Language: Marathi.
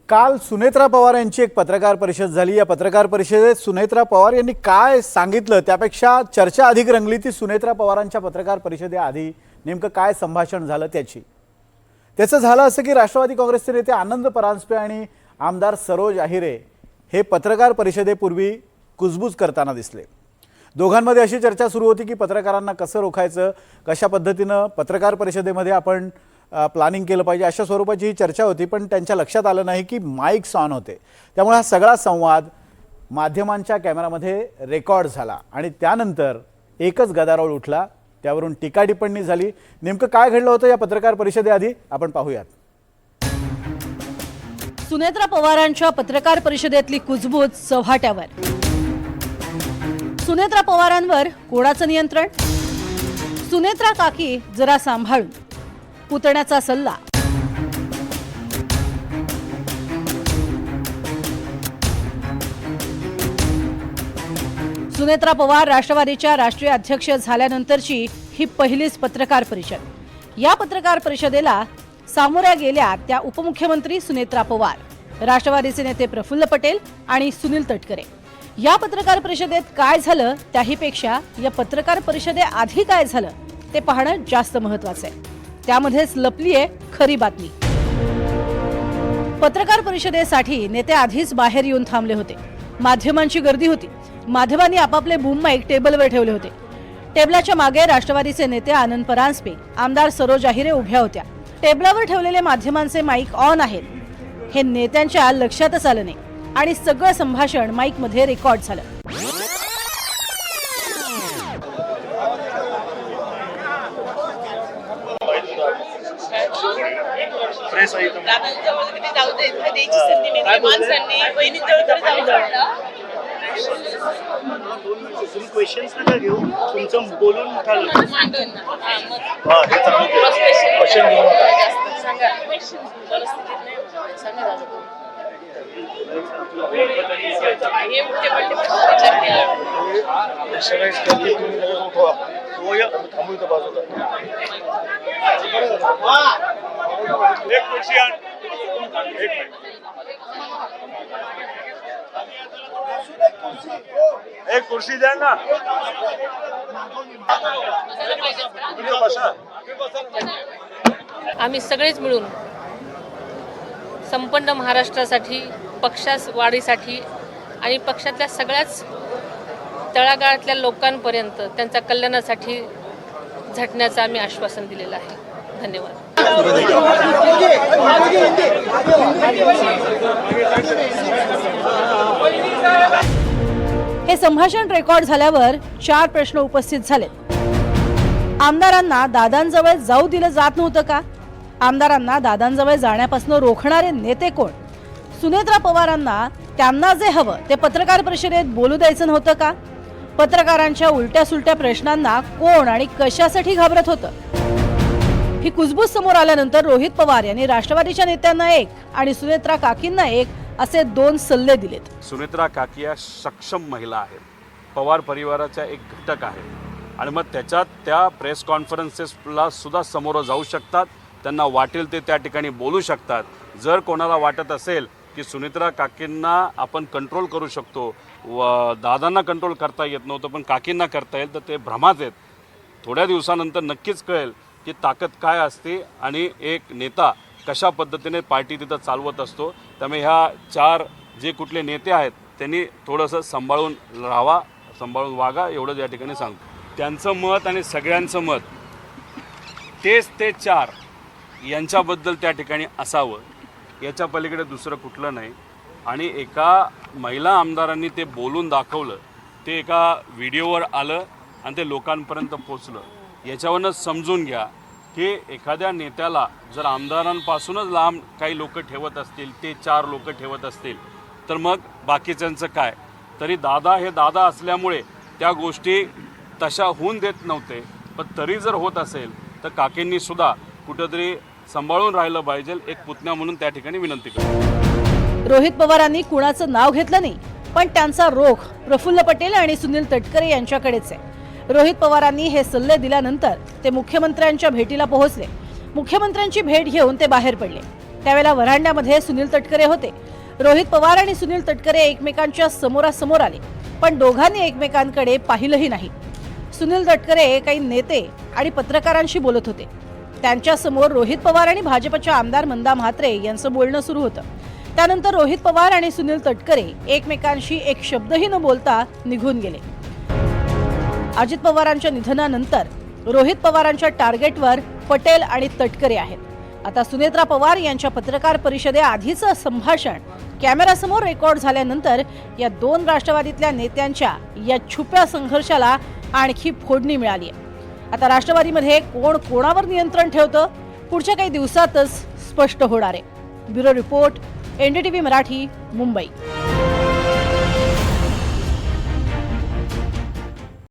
काल सुनेत्रा पवार यांची एक पत्रकार परिषद झाली। या पत्रकार परिषदेत सुनेत्रा पवार यांनी काय सांगितलं त्यापेक्षा चर्चा अधिक रंगली ती सुनेत्रा पवारांच्या पत्रकार परिषदेआधी नेमकं काय संभाषण झालं त्याचं झालं असं की राष्ट्रवादी काँग्रेसचे नेते आनंद परांजपे आणि आमदार सरोज आहिरे हे पत्रकार परिषदेपूर्वी कुजबूज करताना दिसले। दोघांमध्ये अशी चर्चा सुरू होती की पत्रकारांना कसं रोखायचं, कशा पद्धतीनं पत्रकार परिषदेमध्ये आपण प्लॅनिंग केलं पाहिजे, अशा स्वरूपाची ही चर्चा होती। पण त्यांच्या लक्षात आलं नाही की माईक्स ऑन होते, त्यामुळे हा सगळा संवाद माध्यमांच्या कॅमेरामध्ये रेकॉर्ड झाला आणि त्यानंतर एकच गदारोळ उठला, त्यावरून टीका टिप्पणी झाली। नेमकं काय घडलं होतं या पत्रकार परिषदेआधी आपण पाहूयात। सुनेत्रा पवारांच्या पत्रकार परिषदेतली कुजबूज चव्हाट्यावर। सुनेत्रा पवारांवर कोणाचं नियंत्रण? सुनेत्रा काकी जरा सांभाळून, पुतण्याचा सल्ला। सुनेत्रा पवार राष्ट्रवादीच्या राष्ट्रीय अध्यक्ष झाल्यानंतरची ही पहिलीच पत्रकार परिषद। या पत्रकार परिषदेला सामोऱ्या गेल्या त्या उपमुख्यमंत्री सुनेत्रा पवार, राष्ट्रवादीचे नेते प्रफुल्ल पटेल आणि सुनील तटकरे। या पत्रकार परिषदेत काय झालं त्याहीपेक्षा या पत्रकार परिषदेआधी काय झालं ते पाहणं जास्त महत्त्वाचं आहे। त्यामध्येच लपली आहे खरी बातमी। पत्रकार परिषदेसाठी नेते आधीच बाहेर येऊन थांबले होते। माध्यमांची गर्दी होती। माध्यमांनी आपापले बूम माईक टेबलवर ठेवले होते। टेबलाच्या मागे राष्ट्रवादीचे नेते आनंद परांजपे, आमदार सरोज आहिरे उभ्या होत्या। टेबलावर ठेवलेले माध्यमांचे माईक ऑन आहेत हे नेत्यांच्या लक्षातच आलं नाही आणि सगळं संभाषण माईक मध्ये रेकॉर्ड झालं। तुम्ही क्वेश्चन्स नका घेऊ, तुमचं बोलून उठाल एक कुर्सी द्या ना। आम्ही सगळेच मिळून संपन्न महाराष्ट्रासाठी, पक्षास वाढीसाठी आणि पक्षातल्या सगळ्याच तळागाळातल्या लोकांपर्यंत त्यांच्या कल्याणासाठी झटण्याचं आम्ही आश्वासन दिलेलं आहे। धन्यवाद। हे संभाषण रेकॉर्ड झाल्यावर 4 प्रश्न उपस्थित झाले। आमदारांना दादांजवळ जाऊ दिलं जात नव्हतं का? आमदारांना दादांजवळ जाण्यापासून रोखणारे नेते कोण? सुनेत्रा पवारांना त्यांना जे हवं ते पत्रकार परिषदेत बोलू द्यायचं नव्हतं का? पत्रकारांच्या उलट्या सुलट्या प्रश्नांना कोण आणि कशासाठी घाबरत होतं? ही कुजबूज समोर आल्यानंतर रोहित पवार यांनी राष्ट्रवादीच्या नेत्यांना एक आणि सुनेत्रा काकींना एक असे 2 सल्ले दिलेत। सुनेत्रा काकी या सक्षम महिला आहेत, पवार परिवाराचा एक घटक आहे आणि मग त्याच्यात त्या प्रेस कॉन्फरन्सेसला सुद्धा समोर जाऊ शकतात, त्यांना वाटेल ते त्या ठिकाणी बोलू शकतात। जर कोणाला वाटत असेल की सुनेत्रा काकींना आपण कंट्रोल करू शकतो व दादांना कंट्रोल करता येत नव्हतं पण काकींना करता येईल, तर ते भ्रमात आहेत। थोड्या दिवसानंतर नक्कीच कळेल की ताकद काय असते आणि एक नेता कशा पद्धतीने पार्टी तिथं चालवत असतो। त्यामुळे ह्या 4 जे कुठले नेते आहेत त्यांनी थोडंसं सांभाळून राहावा, सांभाळून वागा, एवढंच या ठिकाणी सांगतो। त्यांचं मत आणि सगळ्यांचं मत तेच ते 4 यांच्याबद्दल त्या ठिकाणी असावं, याच्या पलीकडे दुसरं कुठलं नाही। आणि एका महिला आमदारांनी ते बोलून दाखवलं, ते एका व्हिडिओवर आलं आणि ते लोकांपर्यंत पोचलं। याच्यावरच समजून घ्या की एखाद्या नेत्याला जर आमदारांपासूनच लांब काही लोक ठेवत असतील, ते 4 लोक ठेवत असतील, तर मग बाकीच्यांचं काय? तरी दादा हे दादा असल्यामुळे त्या गोष्टी तशा होऊन देत नव्हते, पण तरी जर होत असेल तर काकींनी सुद्धा कुठेतरी सांभाळून राहिलं पाहिजे, एक पुतण्या म्हणून त्या ठिकाणी विनंती करतो। रोहित पवारांनी कुणाचं नाव घेतलं नाही, पण त्यांचा रोख प्रफुल्ल पटेल आणि सुनील तटकरे यांच्याकडेच आहे। रोहित पवारांनी हे सल्ले दिल्यानंतर ते मुख्यमंत्र्यांच्या भेटीला पोहोचले। मुख्यमंत्र्यांची भेट घेऊन ते बाहेर पडले। त्यावेळेला व्हरांड्यामध्ये सुनील तटकरे होते. रोहित पवार आणि सुनील तटकरे एकमेकांच्या समोरासमोर आले, पण दोघांनी एकमेकांकडे पाहिलंही नाही. सुनील तटकरे काही नेते आणि पत्रकारांशी बोलत होते. त्यांच्यासमोर रोहित पवार आणि भाजपच्या आमदार मंदा म्हात्रे यांचं बोलणं सुरू होतं. त्यानंतर रोहित पवार आणि सुनील तटकरे एकमेकांशी एक शब्दही न बोलता निघून गेले. अजित पवारांच्या निधनानंतर रोहित पवारांच्या टार्गेटवर पटेल आणि तटकरे आहेत. आता सुनेत्रा पवार यांच्या पत्रकार परिषदेआधीचं संभाषण कॅमेरासमोर रेकॉर्ड झाल्यानंतर या दोन राष्ट्रवादीतल्या नेत्यांच्या या छुप्या संघर्षाला आणखी फोडणी मिळाली आहे. आता राष्ट्रवादीमध्ये कोण कोणावर नियंत्रण ठेवतं पुढच्या काही दिवसातच स्पष्ट होणार आहे. Bureau report, NDTV Marathi, Mumbai.